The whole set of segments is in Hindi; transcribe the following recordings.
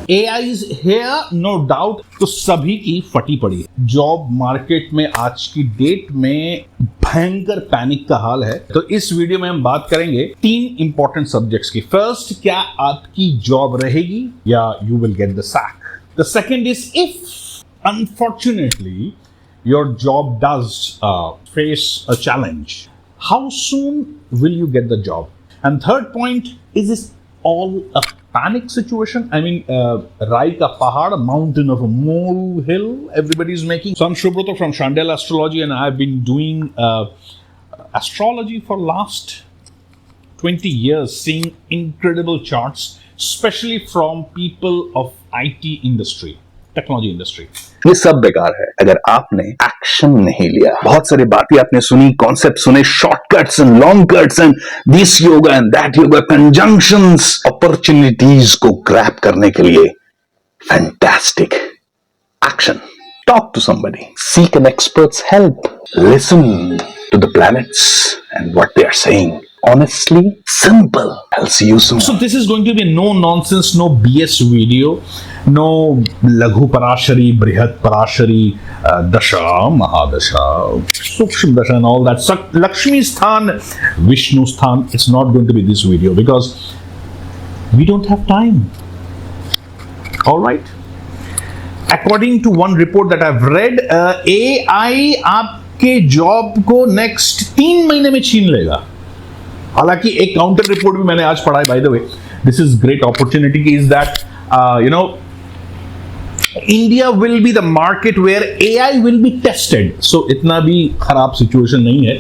AI is here, no doubt। तो सभी की फटी पड़ी है। जॉब मार्केट में आज की डेट में भयंकर पैनिक का हाल है। तो इस वीडियो में हम बात करेंगे 3 इंपॉर्टेंट सब्जेक्ट्स की। फर्स्ट, क्या आपकी जॉब रहेगी या you will get the sack. The second is if unfortunately your job does face a challenge, how soon will you get the job? And third point, is this all a panic situation? I mean, like a pahad, a mountain of a molehill everybody is making. So I'm Shubhrata from Chandel Astrology, and I've been doing astrology for last 20 years, seeing incredible charts, especially from people of IT industry, technology industry. ये सब बेकार है अगर आपने एक्शन नहीं लिया। बहुत सारी बातें आपने सुनी, कॉन्सेप्ट सुने, shortcuts and long cuts and this yoga and that yoga, conjunctions, opportunities को ग्रैब करने के लिए fantastic action. Talk to somebody, seek an expert's help, listen to the planets and what they are saying. Honestly, simple. I'll see you soon. So this is going to be a no nonsense, no BS video, no Laghu Parashari, Brihat Parashari, Dasha, Mahadasha, Sukshma Dasha and all that. Lakshmi Sthan, Vishnu Sthan, it's not going to be this video because we don't have time. All right. According to one report that I've read, AI आपके जॉब को next 3 महीने में छीन लेगा। हालांकि एक काउंटर रिपोर्ट भी मैंने आज पढ़ा है, by the way this is great opportunity is that India will be the market where AI will be tested. So इतना भी खराब सिचुएशन नहीं है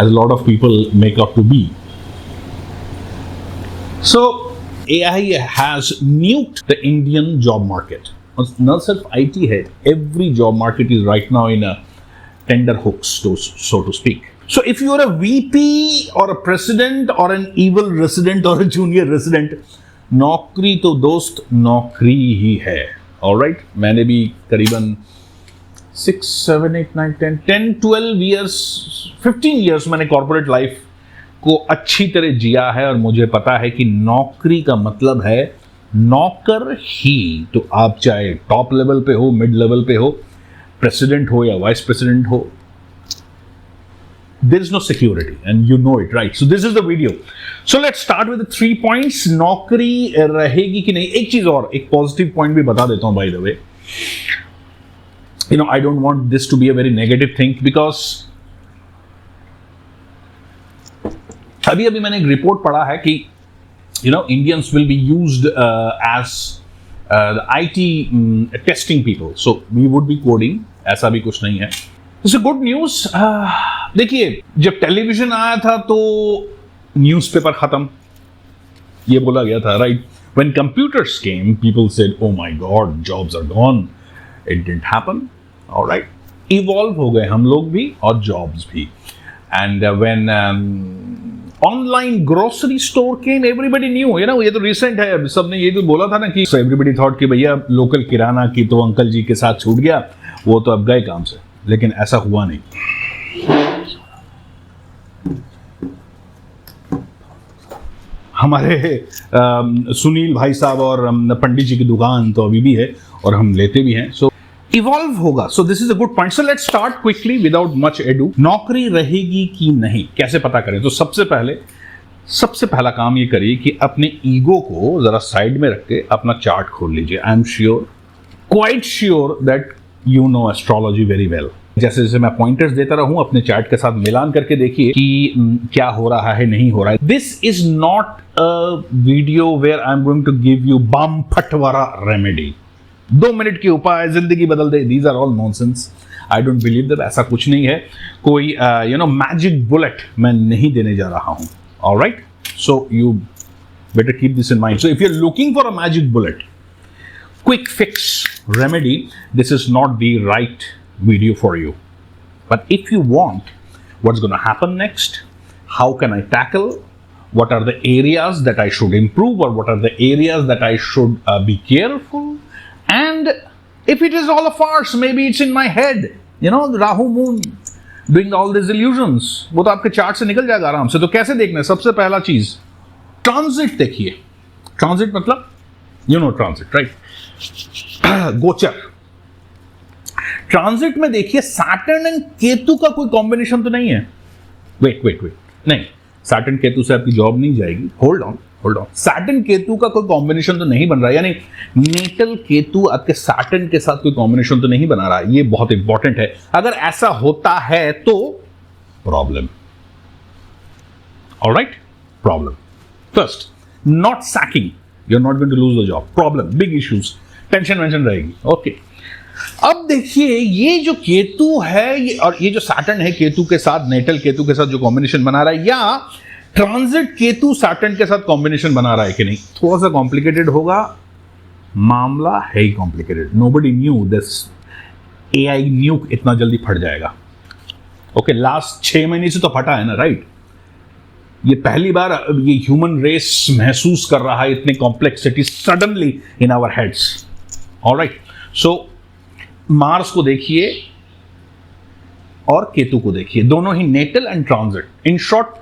as lot of people make out to be. So AI has nuked the Indian job market. न सिर्फ आईटी है, every job market is right now in a tender hooks, so to speak. So if you are a VP or a president or an evil resident or a junior resident, नौकरी तो दोस्त नौकरी ही है। ऑलराइट, मैंने भी करीबन 6, 7, 8, 9, 10, 12 years, 15 years मैंने कॉर्पोरेट लाइफ को अच्छी तरह जिया है और मुझे पता है कि नौकरी का मतलब है नौकर ही। तो आप चाहे टॉप लेवल पे हो, मिड लेवल पे हो, प्रेसिडेंट हो या वाइस प्रेसिडेंट हो, there is no security and you know it, right? So this is the video. So let's start with the 3 points. नौकरी रहेगी कि नहीं। एक चीज और, एक पॉजिटिव पॉइंट भी बता देता हूं by the way. I don't want this to be a very negative thing because अभी मैंने एक रिपोर्ट पढ़ा है कि Indians will be used as the IT testing people. So we would be coding, ऐसा भी कुछ नहीं है। It's a good news. देखिए, जब टेलीविजन आया था तो न्यूज़पेपर खत्म, ये बोला गया था, right? When computers came, people said, "Oh my God, jobs are gone." It didn't happen. All right. Evolve हो गए हम लोग भी और jobs भी. And when online grocery store came, everybody knew. ये तो recent है, सबने ये तो बोला था ना कि so everybody thought कि भैया लोकल किराना की तो अंकल जी के साथ छूट गया, वो तो अब गए काम से। लेकिन ऐसा हुआ नहीं। हमारे सुनील भाई साहब और पंडित जी की दुकान तो अभी भी है और हम लेते भी हैं। सो इवॉल्व होगा। So this is a good point. So let's start quickly without much edu. नौकरी रहेगी कि नहीं, कैसे पता करें? तो सबसे पहला काम ये करिए कि अपने ईगो को जरा साइड में रख के अपना चार्ट खोल लीजिए। I am sure, quite sure that you know astrology very well. जैसे जैसे मैं पॉइंटर्स देता रहूं, अपने चार्ट के साथ मिलान करके देखिए कि क्या हो रहा है, नहीं हो रहा है। This is not a video where I am going to give you बम फटवारा रेमेडी, 2 मिनट के उपाय जिंदगी बदल दे। These are all nonsense. I don't believe that. ऐसा कुछ नहीं है। कोई मैजिक बुलेट मैं नहीं देने जा रहा हूं। Alright, so you better keep this in mind. So if you are looking for a magic bullet, quick fix remedy, this is not the right video for you. But if you want, what's going to happen next, how can I tackle, what are the areas that I should improve, or what are the areas that I should be careful, and if it is all a farce, maybe it's in my head, Rahu moon doing all these illusions, वो तो आपके चार्ट से निकल जाएगा आराम से। तो कैसे देखना है? सबसे पहला चीज ट्रांजिट देखिए। ट्रांजिट मतलब यू नो ट्रांजिट राइट। गोचर, ट्रांजिट में देखिए सैटर्न एंड केतु का कोई कॉम्बिनेशन तो नहीं है। वेट नहीं, सैटर्न केतु से आपकी जॉब नहीं जाएगी। होल्ड ऑन, सैटर्न केतु का कोई कॉम्बिनेशन तो नहीं बन रहा है, यानी नेटल केतु आपके सैटर्न के साथ कोई कॉम्बिनेशन तो नहीं बना रहा है। ये बहुत इंपॉर्टेंट है। अगर ऐसा होता है तो problem. Alright, problem. First, not sacking, you are not going to lose the job. Problem, big issues, tension वेंशन रहेगी। ओके, अब देखिए ये जो केतु है ये, और ये जो सैटर्न है केतु के साथ, नेटल केतु के साथ जो कॉम्बिनेशन बना रहा है, या ट्रांजिट केतु सैटर्न के साथ कॉम्बिनेशन बना रहा है कि नहीं, थोड़ा सा कॉम्प्लिकेटेड होगा। मामला है ही complicated. Nobody knew this AI nuke इतना जल्दी फट जाएगा। ओके, लास्ट 6 महीने से तो फटा है ना, राइट? ये पहली बार ये ह्यूमन रेस महसूस कर रहा है इतनी complexity suddenly in our heads. Alright, so Mars को देखिए और केतु को देखिए, दोनों ही natal and transit. In short,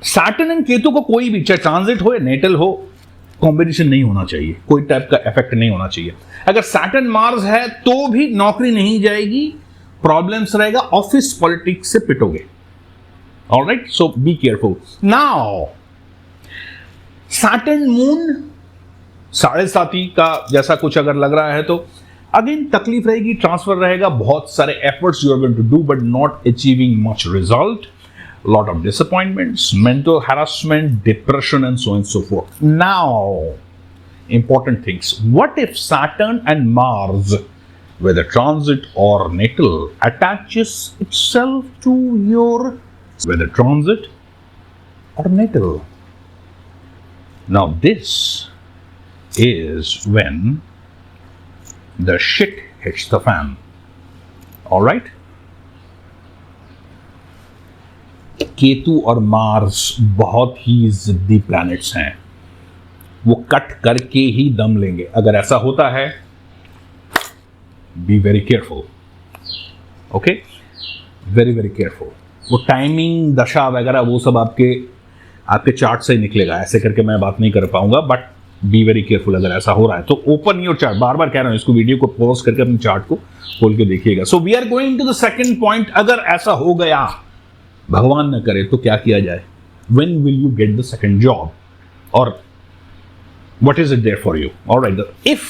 Saturn and Ketu को कोई भी, चाहे ट्रांजिट हो या नेटल हो, कॉम्बिनेशन नहीं होना चाहिए, कोई टाइप का इफेक्ट नहीं होना चाहिए। अगर सैटर्न मार्स है तो भी नौकरी नहीं जाएगी, प्रॉब्लम्स रहेगा, ऑफिस पॉलिटिक्स से पिटोगे। Alright, so be careful. Now Saturn moon 7.5 का जैसा कुछ अगर लग रहा है तो अगेन तकलीफ रहेगी, ट्रांसफर रहेगा, बहुत सारे efforts you are going to do but not achieving much result, lot of disappointments, mental harassment, depression, and so on and so forth. Now, important things. What if Saturn and Mars, whether transit or natal, attaches itself to your, whether transit or natal? Now, this is when the shit hits the fan. All right? Ketu और मार्स बहुत ही जिद्दी प्लैनेट्स हैं, वो कट करके ही दम लेंगे। अगर ऐसा होता है, be very careful. Okay, very very careful. वो टाइमिंग, दशा वगैरह वो सब आपके चार्ट से ही निकलेगा, ऐसे करके मैं बात नहीं कर पाऊंगा, बट बी वेरी केयरफुल। अगर ऐसा हो रहा है तो ओपन योर चार्ट, बार बार कह रहा हूं, इसको वीडियो को पॉज करके अपने चार्ट को खोल के देखिएगा। So we are going to the second point. अगर ऐसा हो गया, भगवान न करे, तो क्या किया जाए? When will you get the second job? Or what is it there for you? All right. If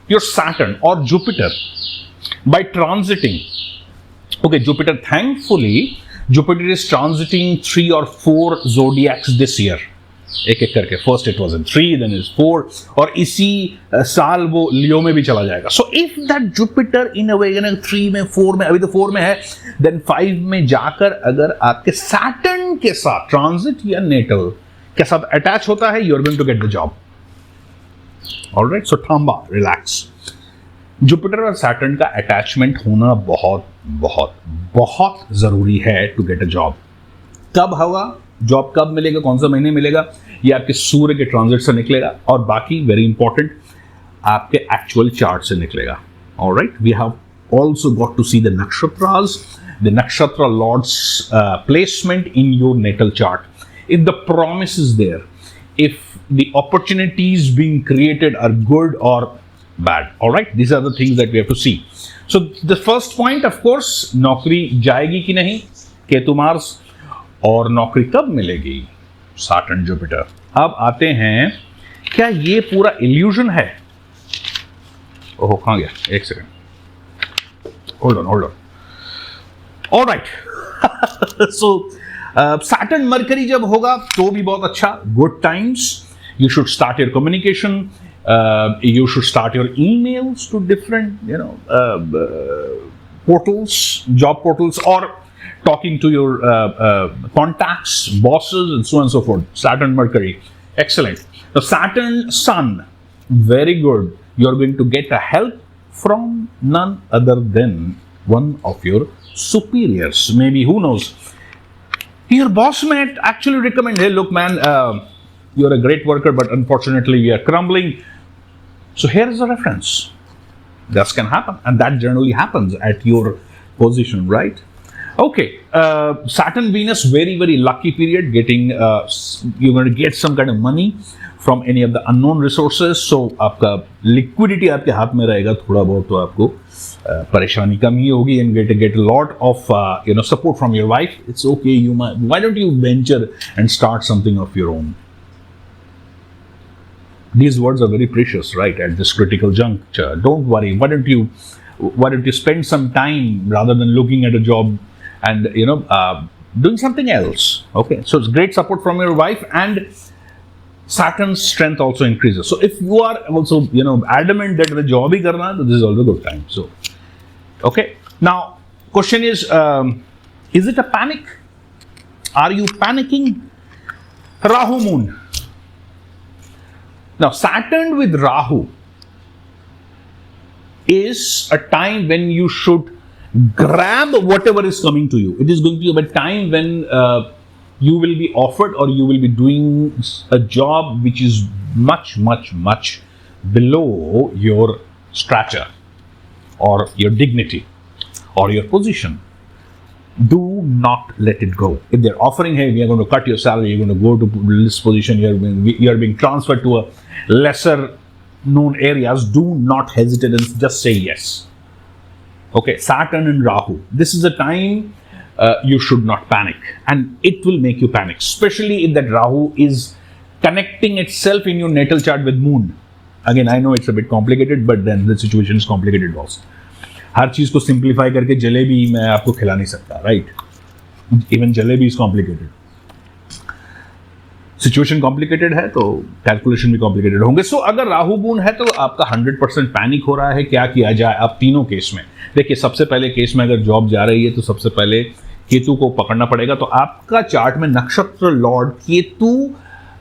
your Saturn or Jupiter by transiting, okay, Jupiter, thankfully, Jupiter is transiting 3 or 4 zodiacs this year. एक करके, first it was in 3, then is 4, और इसी साल वो लियो में भी चला जाएगा। So if that Jupiter in a way 3 में, 4 में, अभी तो 4 में है, देन 5 में जाकर अगर आपके सैटर्न के साथ ट्रांजिट या नेटल के साथ अटैच होता है, you are going to get the job. Alright, so थांबा, रिलैक्स। जुपिटर और सैटर्न का अटैचमेंट होना बहुत बहुत बहुत जरूरी है टू गेट अ जॉब। कब होगा जॉब, कब मिलेगा, कौन सा महीने मिलेगा, ये आपके सूर्य के ट्रांजिट से निकलेगा, और बाकी वेरी इंपॉर्टेंट आपके एक्चुअल चार्ट से निकलेगा। Alright, we have also got to see the nakshatras, the nakshatra lords placement in your natal chart. If the promise is there, if the opportunities being created are good और bad. All right, these are the things that we have to see. So the first point, of course, नौकरी जाएगी कि नहीं, केतु मार्स, और नौकरी कब मिलेगी, सैटर्न जुपिटर। अब आते हैं, क्या ये पूरा इल्यूजन है? ओहो, कहां गया, एक second, hold on. Alright, so Saturn mercury जब होगा तो भी बहुत अच्छा, good times, you should start your communication, you should start your emails to different portals, job portals, or talking to your contacts, bosses, and so on and so forth. Saturn Mercury, excellent. The Saturn Sun, very good. You're going to get a help from none other than one of your superiors, maybe, who knows. Your boss might actually recommend, hey look man, you're a great worker, but unfortunately we are crumbling, so here is a reference. This can happen, and that generally happens at your position, right? Okay, Saturn Venus, very very lucky period, getting you're going to get some kind of money from any of the unknown resources. So आपका लिक्विडिटी आपके हाथ में रहेगा थोड़ा बहुत, तो आपको परेशानी कम ही होगी. And get lot of support from your wife. It's okay, you why don't you venture and start something of your own. These words are very precious, right, at this critical juncture. Don't worry. Why don't you spend some time rather than looking at a job and doing something else? Okay, so it's great support from your wife, and Saturn's strength also increases. So if you are also adamant that the job hi karna hai, this is also a good time. So okay, now question is it a panic? Are you panicking? Rahu moon. Now, Saturn with Rahu is a time when you should grab whatever is coming to you. It is going to be a time when you will be offered or you will be doing a job which is much, much, much below your stature or your dignity or your position. Do not let it go. If they're offering, hey, we are going to cut your salary, you're going to go to this position, you're being transferred to a lesser known areas, do not hesitate and just say yes. Okay, Saturn and Rahu. This is a time you should not panic, and it will make you panic, especially if that Rahu is connecting itself in your natal chart with Moon. Again, I know it's a bit complicated, but then the situation is complicated also. हर चीज को सिंप्लीफाई करके जलेबी मैं आपको खिला नहीं सकता, right? Even jalebi is complicated. Situation complicated है तो कैलकुलेशन भी कॉम्प्लिकेटेड होंगे. सो अगर राहु मून है तो आपका 100% पैनिक हो रहा है. क्या किया जाए अब तीनों केस में? देखिए, सबसे पहले केस में अगर जॉब जा रही है तो सबसे पहले केतु को पकड़ना पड़ेगा. तो आपका चार्ट में नक्षत्र लॉर्ड केतु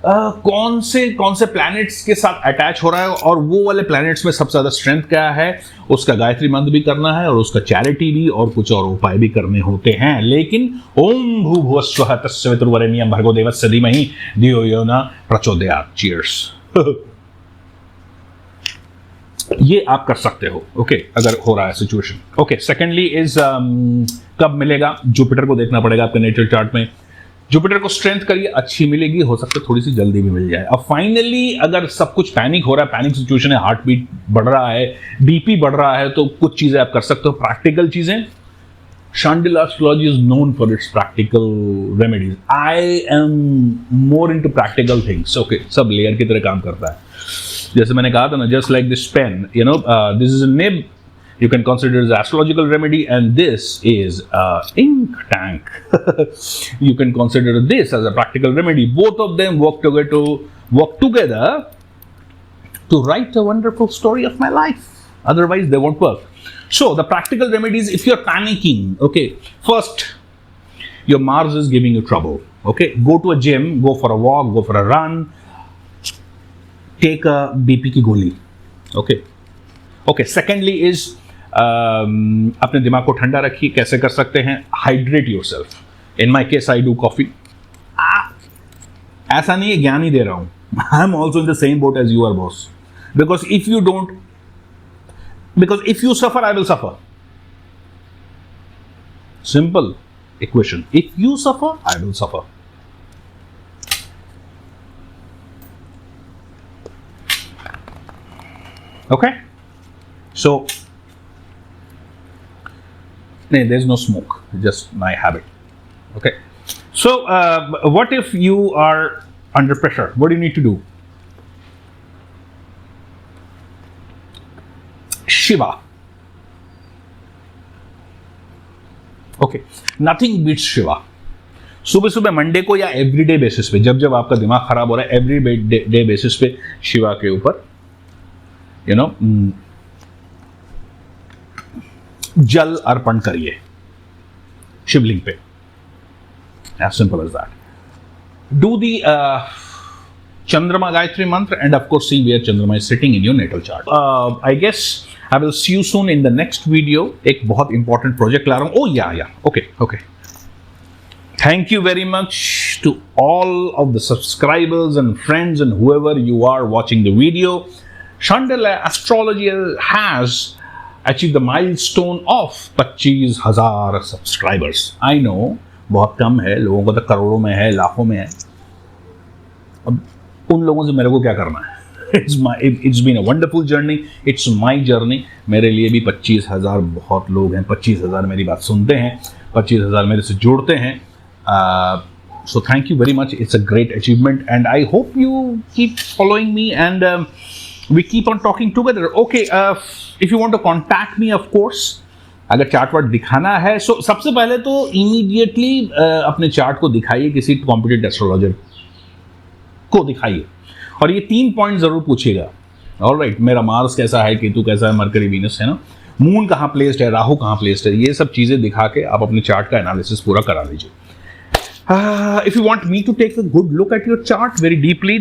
कौन से प्लैनेट्स के साथ अटैच हो रहा है और वो वाले प्लैनेट्स में सबसे ज्यादा स्ट्रेंथ क्या है, उसका गायत्री मंत्र भी करना है और उसका चैरिटी भी और कुछ और उपाय भी करने होते हैं. लेकिन ओम भूर्भुवस्वः तत्सवितुर्वरेण्यं भर्गो देवस्य धीमहि धियो यो न प्रचोदयात्. चीयर्स. ये आप कर सकते हो. ओके, अगर हो रहा है सिचुएशन. ओके, सेकेंडली इज कब मिलेगा? जुपिटर को देखना पड़ेगा आपके नेचर चार्ट में. जुपिटर को स्ट्रेंथ करिए, अच्छी मिलेगी, हो सकता है थोड़ी सी जल्दी भी मिल जाए. अब फाइनली अगर सब कुछ पैनिक हो रहा है, पैनिक सिचुएशन है, हार्ट बीट बढ़ रहा है, बीपी बढ़ रहा है, तो कुछ चीजें आप कर सकते हो, प्रैक्टिकल चीजें. Shandilya astrology is known for its practical remedies. I am more into practical things. Okay, sub layer की तरह काम करता है. जैसे मैंने कहा था ना, just like this pen, this is a nib. You can consider it as astrological remedy, and this is ink tank. You can consider this as a practical remedy. Both of them work together to write a wonderful story of my life. Otherwise, they won't work. So, the practical remedies, if you're panicking, okay, first, your Mars is giving you trouble. Okay, go to a gym, go for a walk, go for a run, take a BP ki goli. Okay, secondly is अपने दिमाग को ठंडा रखिए. कैसे कर सकते हैं? Hydrate yourself. In my case I do coffee. ऐसा नहीं है ज्ञान ही दे रहा हूं. I am also in the same boat as you are boss. Because if you suffer I will suffer. Simple equation. If you suffer I will suffer. Okay, so there's no smoke, just my habit. Okay, so what if you are under pressure? What do you need to do? Shiva. Okay, nothing beats Shiva. सुबह सुबह मंडे को या एवरीडे बेसिस पे, जब जब आपका दिमाग खराब हो रहा है, एवरी डे बेसिस पे शिवा के ऊपर जल अर्पण करिए शिवलिंग पे. as simple as that. Do the Chandrama Gayatri mantra, and of course see where Chandrama is sitting in your natal chart. I guess I will see you soon in the next video. एक बहुत important project ला रहा हूँ. Oh yeah. Okay. Thank you very much to all of the subscribers and friends and whoever you are watching the video. Chandala Astrology has achieved the milestone of 25,000 subscribers. I know बहुत कम है, लोगों को तो करोड़ों में है, लाखों में है. अब उन लोगों से मेरे को क्या करना है? It's been a wonderful journey. It's my journey. मेरे लिए भी 25,000 बहुत लोग हैं. 25,000 मेरी बात सुनते हैं, 25,000 मेरे से जुड़ते हैं. So thank you very much. It's a great achievement, and I hope you keep following me, and we keep on talking together. Okay, if you want to contact me, of course, अगर चार्ट वार्ट दिखाना है, so सबसे पहले तो इमीडिएटली अपने चार्ट को दिखाइए, किसी कॉम्पिटेंट एस्ट्रोलॉजर को दिखाइए, और ये 3 पॉइंट जरूर पूछिएगा. ऑलराइट, मेरा मार्स कैसा है, केतु कैसा है, मरकरी वीनस है ना, मून कहाँ प्लेस्ड है, राहु कहाँ प्लेस्ड है, ये सब चीजें दिखा के आप अपने चार्ट का एनालिसिस पूरा करा लीजिए. If you want me to take a good look at your chart very deeply,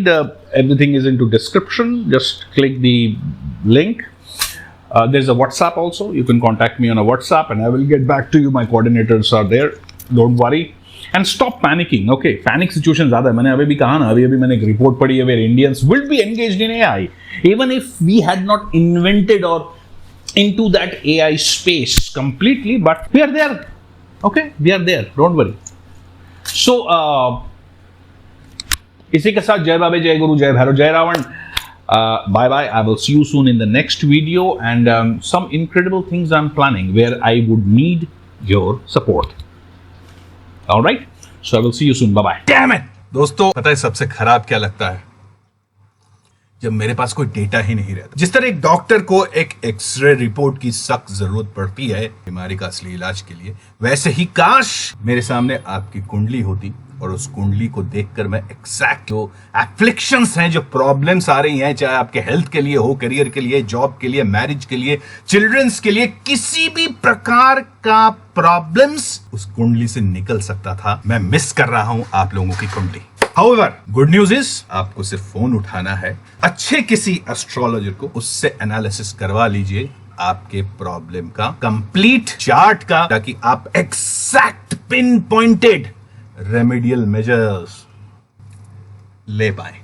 everything is into description. Just click the link. There's a WhatsApp also. You can contact me on a WhatsApp, and I will get back to you. My coordinators are there. Don't worry. And stop panicking. Okay, panic situation ज़्यादा है. मैंने अभी भी कहा ना, अभी मैंने एक रिपोर्ट पढ़ी है where Indians will be engaged in AI, even if we had not invented or into that AI space completely, but we are there. Okay, we are there. Don't worry. So, इसी के साथ जय बाबे, जय गुरु, जय भैरव, जय Ravan. Bye bye. I will see you soon in the next video, and some incredible things I'm planning where I would need your support. All right. So I will see you soon. Bye bye. Damn it! दोस्तों, पता है सबसे खराब क्या लगता है? जब मेरे पास कोई डेटा ही नहीं रहता. जिस तरह एक डॉक्टर को एक एक्सरे रिपोर्ट की सख्त जरूरत पड़ती है बीमारी का असली इलाज के लिए, वैसे ही काश मेरे सामने आपकी कुंडली होती और उस कुंडली को देखकर मैं एग्जैक्ट जो एफ्लिक्शंस हैं, जो प्रॉब्लम्स आ रही हैं, चाहे आपके हेल्थ के लिए हो, करियर के लिए, जॉब के लिए, मैरिज के लिए, चिल्ड्रंस के लिए, किसी भी प्रकार का प्रॉब्लम्स उस कुंडली से निकल सकता था. मैं मिस कर रहा हूं आप लोगों की कुंडली. However, गुड न्यूज इज आपको सिर्फ फोन उठाना है, अच्छे किसी एस्ट्रोलॉजर को, उससे एनालिसिस करवा लीजिए आपके प्रॉब्लम का, कंप्लीट चार्ट का, ताकि आप exact pin pointed remedial measures ले पाए.